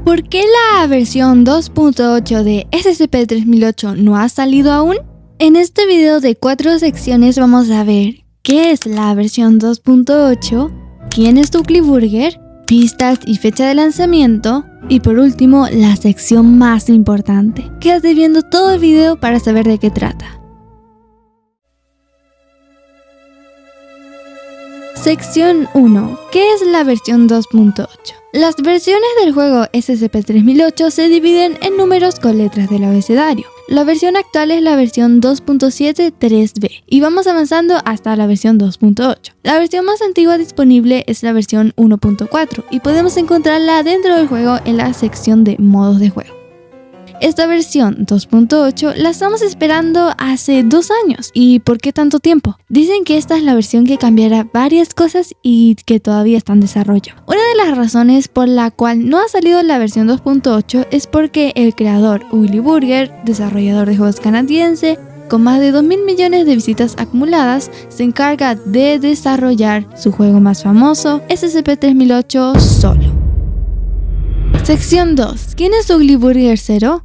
¿Por qué la versión 2.8 de SCP-3008 no ha salido aún? En este video de 4 secciones vamos a ver qué es la versión 2.8, quién es Ugly Burger, pistas y fecha de lanzamiento, y por último la sección más importante. Quédate viendo todo el video para saber de qué trata. Sección 1. ¿Qué es la versión 2.8? Las versiones del juego SCP-3008 se dividen en números con letras del abecedario. La versión actual es la versión 2.7.3b y vamos avanzando hasta la versión 2.8. La versión más antigua disponible es la versión 1.4 y podemos encontrarla dentro del juego en la sección de modos de juego. Esta versión 2.8 la estamos esperando hace 2 años. ¿Y por qué tanto tiempo? Dicen que esta es la versión que cambiará varias cosas y que todavía está en desarrollo. Una de las razones por la cual no ha salido la versión 2.8 es porque el creador Ugly Burger, desarrollador de juegos canadiense, con más de 2.000 millones de visitas acumuladas, se encarga de desarrollar su juego más famoso, SCP-3008, solo. Sección 2. ¿Quién es Ugly Burger 0?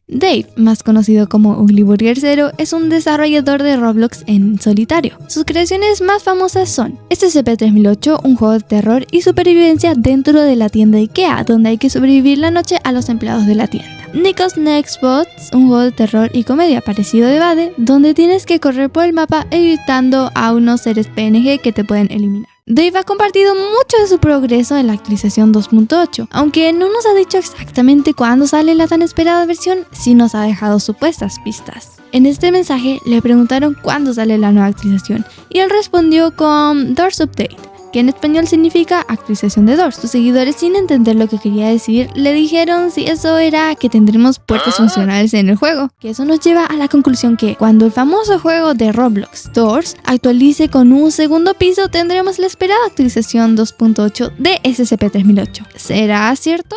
Dave, más conocido como Ugly Burger 0, es un desarrollador de Roblox en solitario. Sus creaciones más famosas son SCP-3008, un juego de terror y supervivencia dentro de la tienda IKEA, donde hay que sobrevivir la noche a los empleados de la tienda. Nico's Next Bots, un juego de terror y comedia parecido a Evade, donde tienes que correr por el mapa evitando a unos seres PNG que te pueden eliminar. Dave ha compartido mucho de su progreso en la actualización 2.8, aunque no nos ha dicho exactamente cuándo sale la tan esperada versión, sí nos ha dejado supuestas pistas. En este mensaje le preguntaron cuándo sale la nueva actualización y él respondió con Doors Update, que en español significa actualización de Doors. Sus seguidores, sin entender lo que quería decir, le dijeron si eso era que tendremos puertas funcionales en el juego, que eso nos lleva a la conclusión que cuando el famoso juego de Roblox, Doors, actualice con un segundo piso, tendremos la esperada actualización 2.8 de SCP-3008. ¿Será cierto?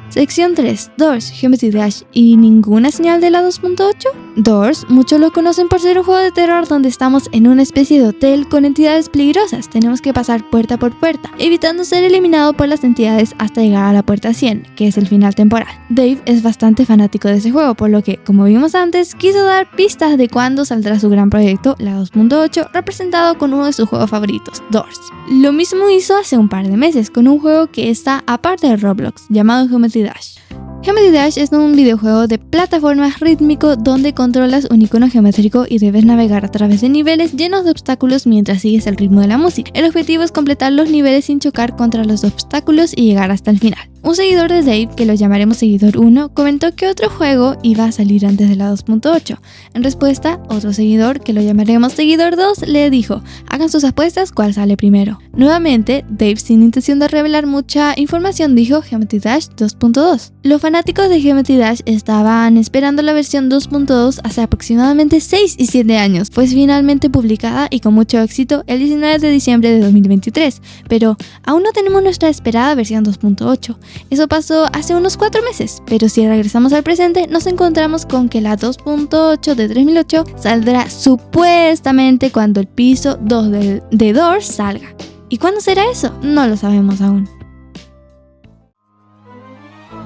Sección 3. Doors, Geometry Dash y ninguna señal de la 2.8. Doors, muchos lo conocen por ser un juego de terror donde estamos en una especie de hotel con entidades peligrosas. Tenemos que pasar puerta por puerta, evitando ser eliminado por las entidades hasta llegar a la puerta 100, que es el final temporal. Dave es bastante fanático de ese juego, por lo que, como vimos antes, quiso dar pistas de cuándo saldrá su gran proyecto, la 2.8, representado con uno de sus juegos favoritos, Doors. Lo mismo hizo hace un par de meses con un juego que está aparte de Roblox, llamado Geometry Dash. Geometry Dash es un videojuego de plataformas rítmico donde controlas un icono geométrico y debes navegar a través de niveles llenos de obstáculos mientras sigues el ritmo de la música. El objetivo es completar los niveles sin chocar contra los obstáculos y llegar hasta el final. Un seguidor de Dave, que lo llamaremos seguidor 1, comentó que otro juego iba a salir antes de la 2.8. En respuesta, otro seguidor, que lo llamaremos seguidor 2, le dijo: hagan sus apuestas cuál sale primero. Nuevamente, Dave, sin intención de revelar mucha información, dijo Geometry Dash 2.2. Los fanáticos de Geometry Dash estaban esperando la versión 2.2 hace aproximadamente 6 y 7 años. Fue finalmente publicada y con mucho éxito el 19 de diciembre de 2023, pero aún no tenemos nuestra esperada versión 2.8. Eso pasó hace unos 4 meses, pero si regresamos al presente nos encontramos con que la 2.8 de 3008 saldrá supuestamente cuando el piso 2 de Doors salga. ¿Y cuándo será eso? No lo sabemos aún.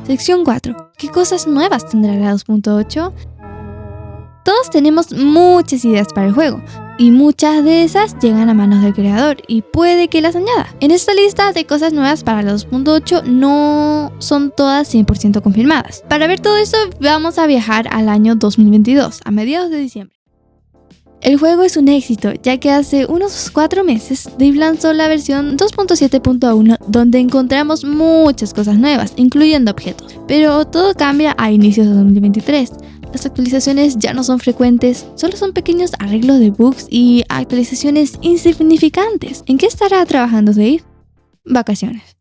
Sección 4. ¿Qué cosas nuevas tendrá la 2.8? Todos tenemos muchas ideas para el juego, y muchas de esas llegan a manos del creador y puede que las añada. En esta lista de cosas nuevas para la 2.8 no son todas 100% confirmadas. Para ver todo eso vamos a viajar al año 2022, a mediados de diciembre. El juego es un éxito, ya que hace unos 4 meses Dave lanzó la versión 2.7.1 donde encontramos muchas cosas nuevas, incluyendo objetos. Pero todo cambia a inicios de 2023. Las actualizaciones ya no son frecuentes, solo son pequeños arreglos de bugs y actualizaciones insignificantes. ¿En qué estará trabajando Dave? Vacaciones.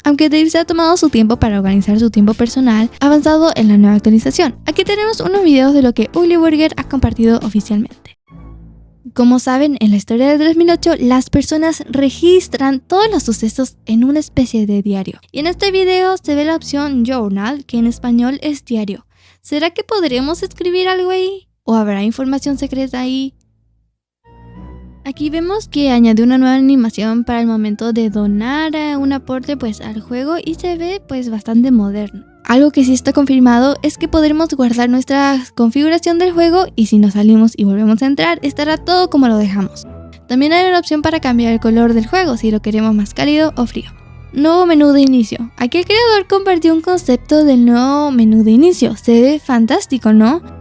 Aunque Dave se ha tomado su tiempo para organizar su tiempo personal, ha avanzado en la nueva actualización. Aquí tenemos unos videos de lo que Ugly Burger ha compartido oficialmente. Como saben, en la historia de 3008, las personas registran todos los sucesos en una especie de diario. Y en este video se ve la opción Journal, que en español es diario. ¿Será que podremos escribir algo ahí? ¿O habrá información secreta ahí? Aquí vemos que añadió una nueva animación para el momento de donar un aporte pues al juego y se ve pues bastante moderno. Algo que sí está confirmado es que podremos guardar nuestra configuración del juego y si nos salimos y volvemos a entrar estará todo como lo dejamos. También hay una opción para cambiar el color del juego si lo queremos más cálido o frío. Nuevo menú de inicio. Aquí el creador compartió un concepto del nuevo menú de inicio. Se ve fantástico, ¿no?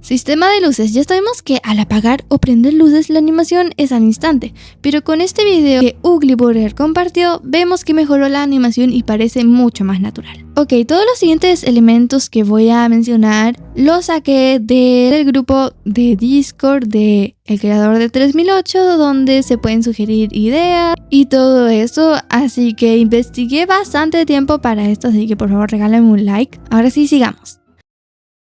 Sistema de luces. Ya sabemos que al apagar o prender luces la animación es al instante, pero con este video que Ugly Burger compartió vemos que mejoró la animación y parece mucho más natural. Ok, todos los siguientes elementos que voy a mencionar los saqué del grupo de Discord de el creador de 3008 donde se pueden sugerir ideas y todo eso, así que investigué bastante tiempo para esto, así que por favor regálenme un like. Ahora sí, sigamos.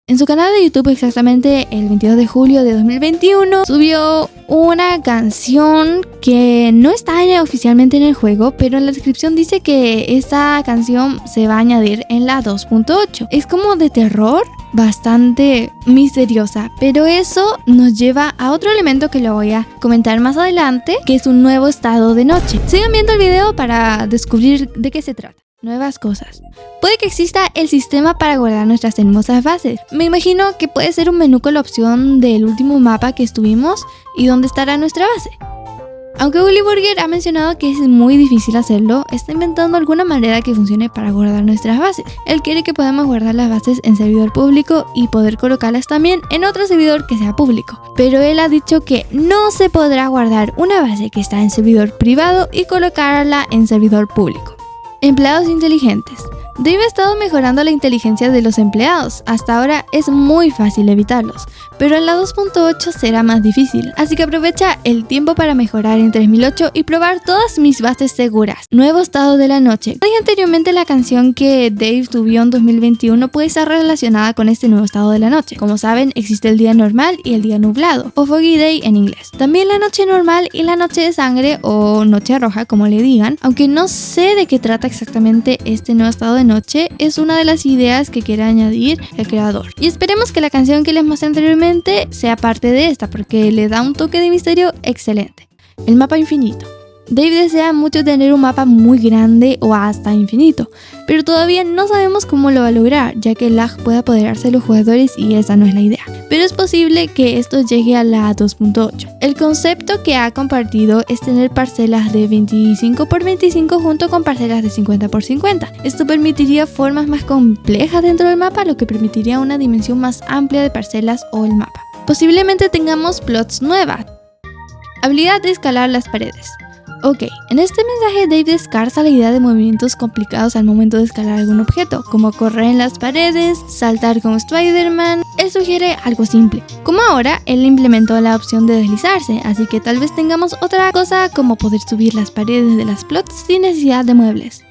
En su canal de YouTube, exactamente el 22 de julio de 2021, subió una canción que no está oficialmente en el juego, pero en la descripción dice que esta canción se va a añadir en la 2.8. Es como de terror, bastante misteriosa, pero eso nos lleva a otro elemento que lo voy a comentar más adelante, que es un nuevo estado de noche. Sigan viendo el video para descubrir de qué se trata. Nuevas cosas. Puede que exista el sistema para guardar nuestras hermosas bases. Me imagino que puede ser un menú con la opción del último mapa que estuvimos y dónde estará nuestra base. Aunque Ugly Burger ha mencionado que es muy difícil hacerlo, está inventando alguna manera que funcione para guardar nuestras bases. Él quiere que podamos guardar las bases en servidor público y poder colocarlas también en otro servidor que sea público. Pero él ha dicho que no se podrá guardar una base que está en servidor privado y colocarla en servidor público. Empleados inteligentes. Dave ha estado mejorando la inteligencia de los empleados. Hasta ahora es muy fácil evitarlos, pero en la 2.8 será más difícil, así que aprovecha el tiempo para mejorar en 3008 y probar todas mis bases seguras. Nuevo estado de la noche. Como dije anteriormente, la canción que Dave subió en 2021 puede estar relacionada con este nuevo estado de la noche. Como saben, existe el día normal y el día nublado, o Foggy Day en inglés. También la noche normal y la noche de sangre o noche roja, como le digan. Aunque no sé de qué trata exactamente este nuevo estado de noche, es una de las ideas que quiere añadir el creador. Y esperemos que la canción que les mostré anteriormente sea parte de esta, porque le da un toque de misterio excelente. El mapa infinito. Dave desea mucho tener un mapa muy grande o hasta infinito, pero todavía no sabemos cómo lo va a lograr, ya que el lag puede apoderarse de los jugadores y esa no es la idea. Pero es posible que esto llegue a la 2.8. El concepto que ha compartido es tener parcelas de 25 por 25 junto con parcelas de 50 por 50. Esto permitiría formas más complejas dentro del mapa, lo que permitiría una dimensión más amplia de parcelas o el mapa. Posiblemente tengamos plots nuevas. Habilidad de escalar las paredes. Ok, en este mensaje Dave descarta la idea de movimientos complicados al momento de escalar algún objeto, como correr en las paredes, saltar como Spider-Man. Él sugiere algo simple. Como ahora, él implementó la opción de deslizarse, así que tal vez tengamos otra cosa como poder subir las paredes de las plots sin necesidad de muebles.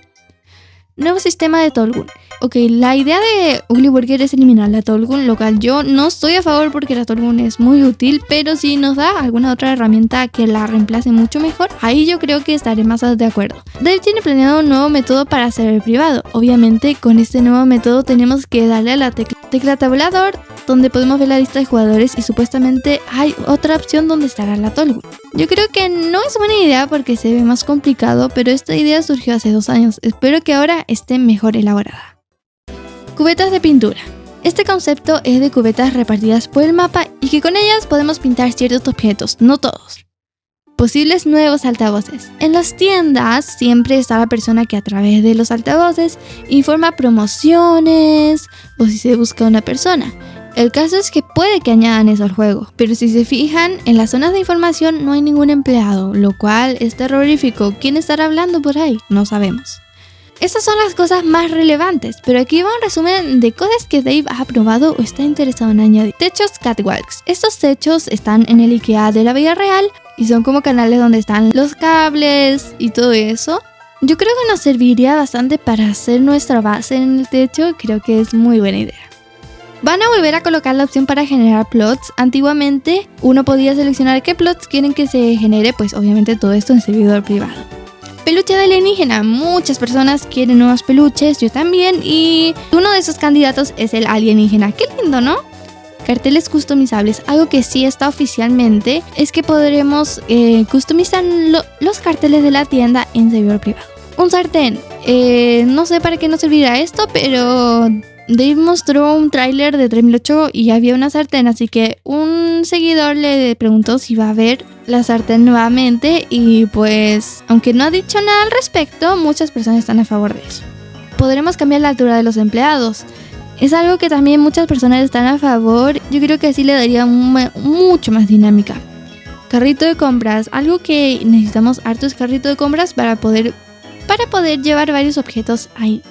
Nuevo sistema de Tall-Gun. Ok, la idea de Ugly Burger es eliminar la Tall-Gun, lo cual yo no estoy a favor porque la Tall-Gun es muy útil, pero si nos da alguna otra herramienta que la reemplace mucho mejor, ahí yo creo que estaré más de acuerdo. Dave tiene planeado un nuevo método para server privado. Obviamente con este nuevo método tenemos que darle a la tecla tabulador, donde podemos ver la lista de jugadores y supuestamente hay otra opción donde estará la Tall-Gun. Yo creo que no es buena idea porque se ve más complicado, pero esta idea surgió hace 2 años. Espero que ahora esté mejor elaborada. Cubetas de pintura. Este concepto es de cubetas repartidas por el mapa y que con ellas podemos pintar ciertos objetos, no todos. Posibles nuevos altavoces. En las tiendas siempre está la persona que a través de los altavoces informa promociones o si se busca una persona. El caso es que puede que añadan eso al juego, pero si se fijan, en las zonas de información no hay ningún empleado, lo cual es terrorífico. ¿Quién estará hablando por ahí? No sabemos. Estas son las cosas más relevantes, pero aquí va un resumen de cosas que Dave ha probado o está interesado en añadir. Techos Catwalks. Estos techos están en el IKEA de la vida real y son como canales donde están los cables y todo eso. Yo creo que nos serviría bastante para hacer nuestra base en el techo, creo que es muy buena idea. Van a volver a colocar la opción para generar plots. Antiguamente uno podía seleccionar qué plots quieren que se genere, pues obviamente todo esto en servidor privado. Peluche de alienígena. Muchas personas quieren nuevos peluches, yo también, y uno de esos candidatos es el alienígena. Qué lindo, ¿no? carteles customizables. Algo que sí está oficialmente es que podremos customizar los carteles de la tienda en servidor privado. Un sartén. No sé para qué nos servirá esto, pero Dave mostró un tráiler de 3008 y había una sartén, así que un seguidor le preguntó si va a ver la sartén nuevamente y pues, aunque no ha dicho nada al respecto, muchas personas están a favor de eso. Podremos cambiar la altura de los empleados. Es algo que también muchas personas están a favor. Yo creo que así le daría mucho más dinámica. Carrito de compras. Algo que necesitamos hartos carritos de compras para poder llevar varios objetos ahí.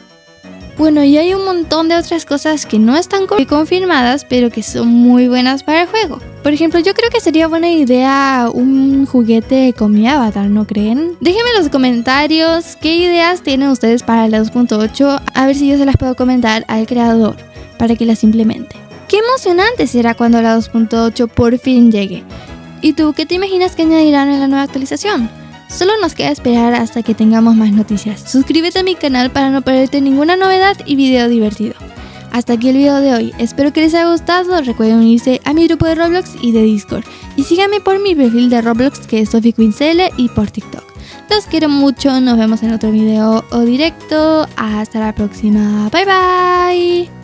Bueno, y hay un montón de otras cosas que no están confirmadas, pero que son muy buenas para el juego. Por ejemplo, yo creo que sería buena idea un juguete con mi avatar, ¿no creen? Déjenme en los comentarios qué ideas tienen ustedes para la 2.8, a ver si yo se las puedo comentar al creador para que las implemente. Qué emocionante será cuando la 2.8 por fin llegue. ¿Y tú qué te imaginas que añadirán en la nueva actualización? Solo nos queda esperar hasta que tengamos más noticias. Suscríbete a mi canal para no perderte ninguna novedad y video divertido. Hasta aquí el video de hoy. Espero que les haya gustado. Recuerden unirse a mi grupo de Roblox y de Discord. Y síganme por mi perfil de Roblox, que es SophieQueenCL, y por TikTok. Los quiero mucho. Nos vemos en otro video o directo. Hasta la próxima. Bye bye.